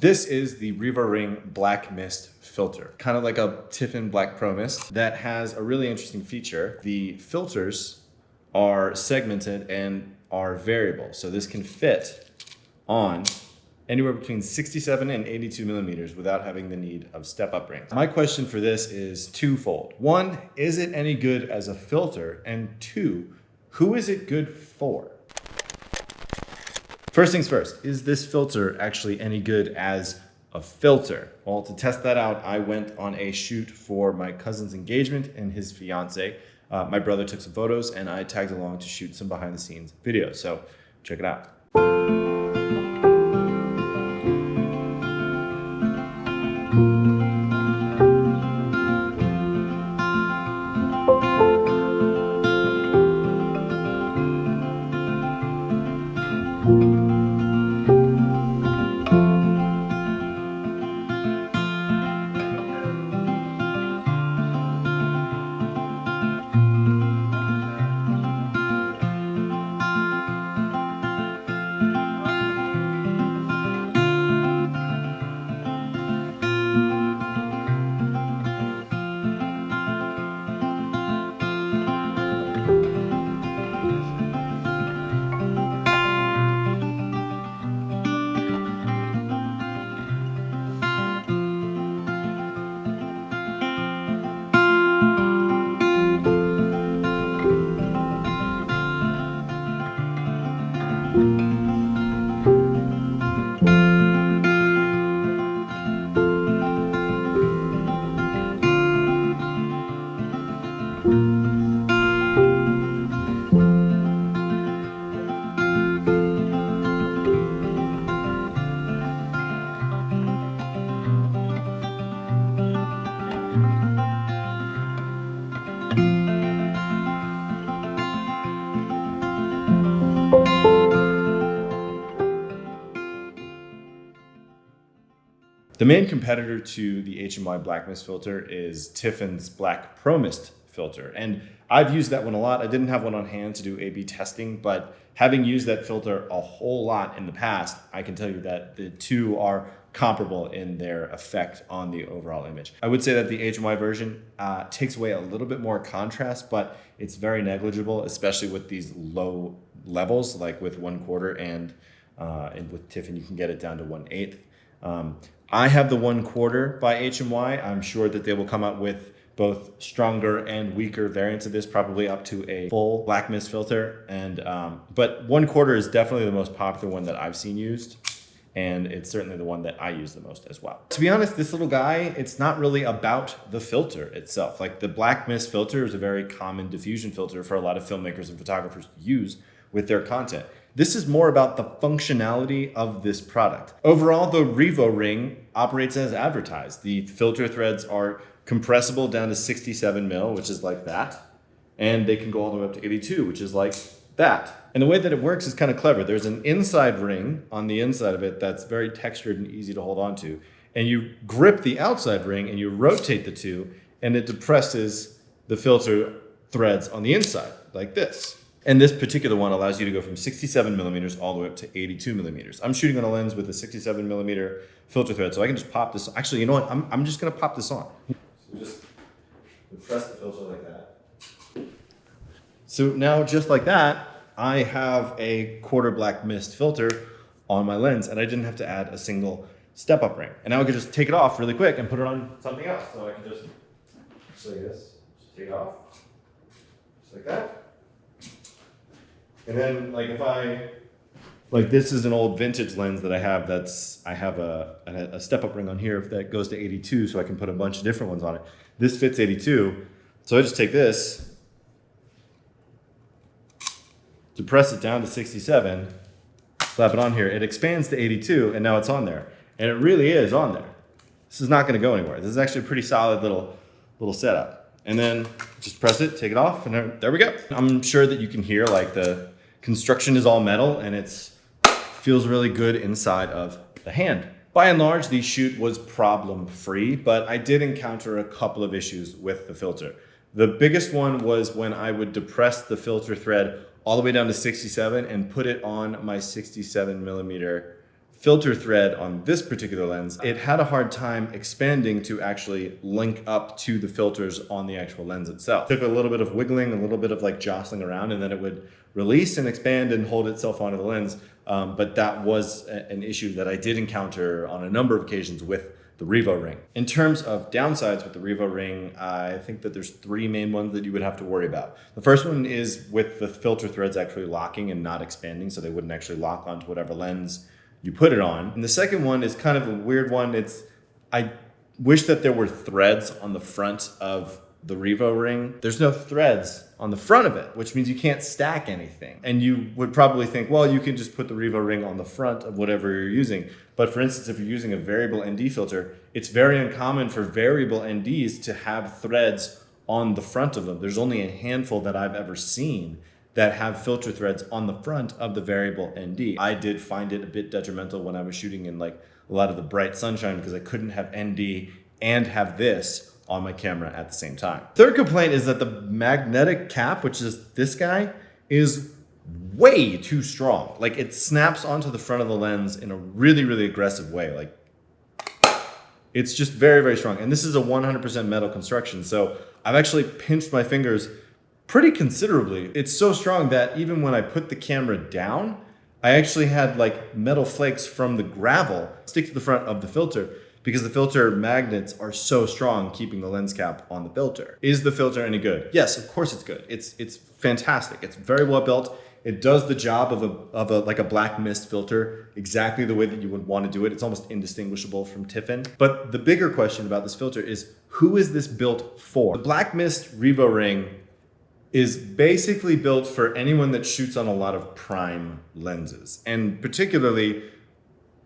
This is the Revoring Blackmist filter, kind of like a Tiffin Black Pro Mist that has a really interesting feature. The filters are segmented and are variable. So this can fit on anywhere between 67 and 82 millimeters without having the need of step-up rings. My question for this is twofold. One, is it any good as a filter? And two, who is it good for? First things first, is this filter actually any good as a filter? Well, to test that out, I went on a shoot for my cousin's engagement and his fiance. My brother took some photos and I tagged along to shoot some behind the scenes videos. So check it out. The main competitor to the H&Y Blackmist filter is Tiffin's Black Pro Mist filter. And I've used that one a lot. I didn't have one on hand to do A/B testing, but having used that filter a whole lot in the past, I can tell you that the two are comparable in their effect on the overall image. I would say that the H&Y version takes away a little bit more contrast, but it's very negligible, especially with these low levels, like with 1/4 and with Tiffin, you can get it down to 1/8. I have the 1/4 by H&Y. I'm sure that they will come out with both stronger and weaker variants of this, probably up to a full black mist filter. But 1/4 is definitely the most popular one that I've seen used. And it's certainly the one that I use the most as well. To be honest, this little guy, it's not really about the filter itself. Like the black mist filter is a very common diffusion filter for a lot of filmmakers and photographers to use with their content. This is more about the functionality of this product. Overall, the Revo ring operates as advertised. The filter threads are compressible down to 67 mil, which is like that. And they can go all the way up to 82, which is like that. And the way that it works is kind of clever. There's an inside ring on the inside of it that's very textured and easy to hold on to. And you grip the outside ring and you rotate the two, and it depresses the filter threads on the inside, like this. And this particular one allows you to go from 67 millimeters all the way up to 82 millimeters. I'm shooting on a lens with a 67 millimeter filter thread, so I can just pop this. Actually, you know what? I'm just gonna pop this on. So just press the filter like that. So now, just like that, I have a 1/4 black mist filter on my lens, and I didn't have to add a single step-up ring. And now I can just take it off really quick and put it on something else. So I can just like this, just take it off, just like that. And then, like this is an old vintage lens that I have. I have a step-up ring on here that goes to 82, so I can put a bunch of different ones on it. This fits 82, so I just take this, depress it down to 67, slap it on here. It expands to 82, and now it's on there. And it really is on there. This is not going to go anywhere. This is actually a pretty solid little setup. And then just press it, take it off, and there we go. I'm sure that you can hear like the construction is all metal and it's feels really good inside of the hand. By and large, the shoot was problem-free, but I did encounter a couple of issues with the filter. The biggest one was when I would depress the filter thread all the way down to 67 and put it on my 67 millimeter filter thread on this particular lens, it had a hard time expanding to actually link up to the filters on the actual lens itself. It took a little bit of wiggling, a little bit of like jostling around, and then it would release and expand and hold itself onto the lens. But that was an issue that I did encounter on a number of occasions with the Revo ring. In terms of downsides with the Revo ring, I think that there's three main ones that you would have to worry about. The first one is with the filter threads actually locking and not expanding, so they wouldn't actually lock onto whatever lens you put it on. And the second one is kind of a weird one. I wish that there were threads on the front of the Revo ring. There's no threads on the front of it, which means you can't stack anything. And you would probably think, well, you can just put the Revo ring on the front of whatever you're using. But for instance, if you're using a variable ND filter, it's very uncommon for variable NDs to have threads on the front of them. There's only a handful that I've ever seen that have filter threads on the front of the variable ND. I did find it a bit detrimental when I was shooting in like a lot of the bright sunshine because I couldn't have ND and have this on my camera at the same time. Third complaint is that the magnetic cap, which is this guy, is way too strong. Like it snaps onto the front of the lens in a really, really aggressive way. Like it's just very, very strong. And this is a 100% metal construction. So I've actually pinched my fingers pretty considerably. It's so strong that even when I put the camera down, I actually had like metal flakes from the gravel stick to the front of the filter because the filter magnets are so strong keeping the lens cap on the filter. Is the filter any good? Yes, of course it's good. It's fantastic. It's very well built. It does the job of a like a Blackmist filter exactly the way that you would want to do it. It's almost indistinguishable from Tiffin. But the bigger question about this filter is, who is this built for? The Blackmist Revo ring is basically built for anyone that shoots on a lot of prime lenses, and particularly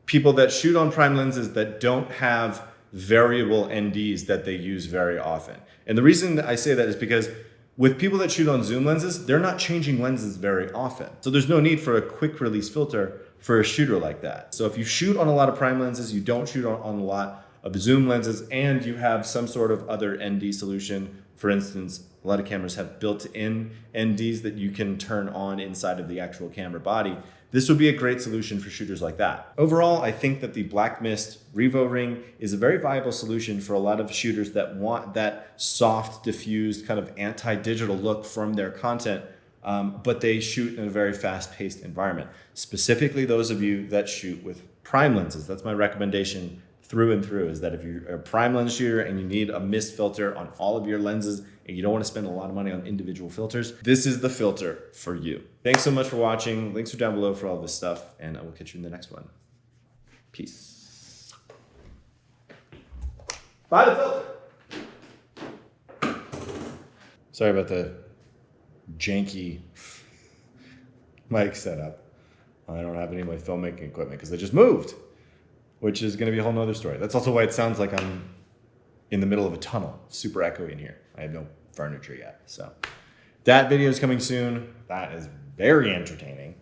people that shoot on prime lenses that don't have variable NDs that they use very often. And the reason I say that is because with people that shoot on zoom lenses, they're not changing lenses very often. So there's no need for a quick release filter for a shooter like that. So if you shoot on a lot of prime lenses, you don't shoot on a lot of zoom lenses, and you have some sort of other ND solution. For instance, a lot of cameras have built-in NDs that you can turn on inside of the actual camera body. This would be a great solution for shooters like that. Overall, I think that the Blackmist Revo ring is a very viable solution for a lot of shooters that want that soft, diffused, kind of anti-digital look from their content, but they shoot in a very fast-paced environment. Specifically, those of you that shoot with prime lenses. That's my recommendation through and through, is that if you're a prime lens shooter and you need a mist filter on all of your lenses and you don't want to spend a lot of money on individual filters, this is the filter for you. Thanks so much for watching. Links are down below for all this stuff, and I will catch you in the next one. Peace. Buy the filter. Sorry about the janky mic setup. I don't have any of my filmmaking equipment because I just moved, which is going to be a whole nother story. That's also why it sounds like I'm in the middle of a tunnel. Super echoey in here. I have no furniture yet. So that video is coming soon. That is very entertaining.